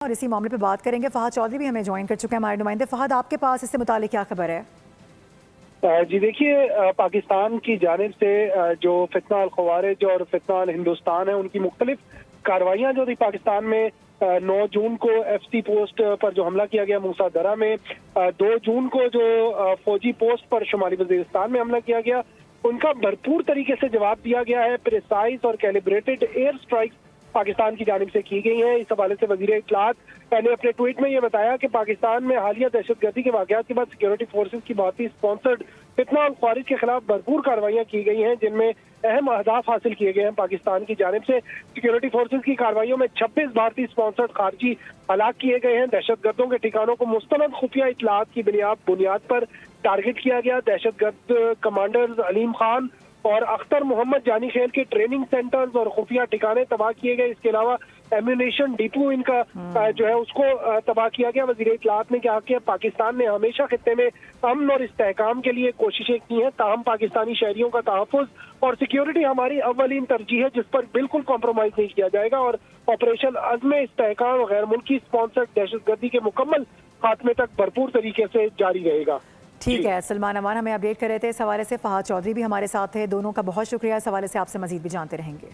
और इसी मामले पे बात करेंगे। फहद चौधरी भी हमें ज्वाइन कर चुके हैं, हमारे नुमाइंदे। फहद, आपके पास इससे मुतालिक क्या खबर है? जी देखिए, पाकिस्तान की जानिब से जो फितना अल खवारिज और फितना अल हिंदुस्तान है उनकी मुख्तलिफ कार्रवाइयाँ जो थी पाकिस्तान में 9 जून को FC पोस्ट पर जो हमला किया गया मूसा दरा में, 2 जून को जो फौजी पोस्ट पर शुमाली वजीरिस्तान में हमला किया गया, उनका भरपूर तरीके से जवाब दिया गया है। प्रिसाइज और कैलिब्रेटेड एयर स्ट्राइक पाकिस्तान की जानिब से की गई हैं। इस हवाले से वजीर इत्तलात ने अपने ट्वीट में ये बताया कि पाकिस्तान में हालिया दहशतगर्दी के वाक़यात के बाद सिक्योरिटी फोर्सेज की भारतीय स्पॉन्सर्ड फितना और ख्वारिज के खिलाफ भरपूर कार्रवाइयाँ की गई हैं, जिनमें अहम अहदाफ हासिल किए गए हैं। पाकिस्तान की जानिब से सिक्योरिटी फोर्सेज की कार्रवाइयों में 26 भारतीय स्पॉन्सर्ड खारजी हलाक किए गए हैं। दहशतगर्दों के ठिकानों को मुस्तनद खुफिया इत्तलात की बुनियाद पर टारगेट किया गया। दहशतगर्द कमांडर अलीम खान और अख्तर मोहम्मद जानी खेल के ट्रेनिंग सेंटर्स और खुफिया ठिकाने तबाह किए गए। इसके अलावा एम्यूनेशन डिपो इनका जो है उसको तबाह किया गया। वज़ीर इत्तलात ने कहा कि पाकिस्तान ने हमेशा खित्ते में अमन और इस्तेहकाम के लिए कोशिशें की हैं, ताहम पाकिस्तानी शहरियों का तहफ़्फ़ुज़ और सिक्योरिटी हमारी अव्वलीन तरजीह है, जिस पर बिल्कुल कॉम्प्रोमाइज़ नहीं किया जाएगा और ऑपरेशन अज़्म इस्तेहकाम और गैर मुल्की स्पॉन्सर्ड दहशतगर्दी के मुकम्मल खात्मे तक भरपूर तरीके से जारी रहेगा। ठीक है, सलमान अमान हमें अपडेट कर रहे थे इस हवाले से। फहद चौधरी भी हमारे साथ थे। दोनों का बहुत शुक्रिया। इस हवाले से आपसे मजीद भी जानते रहेंगे।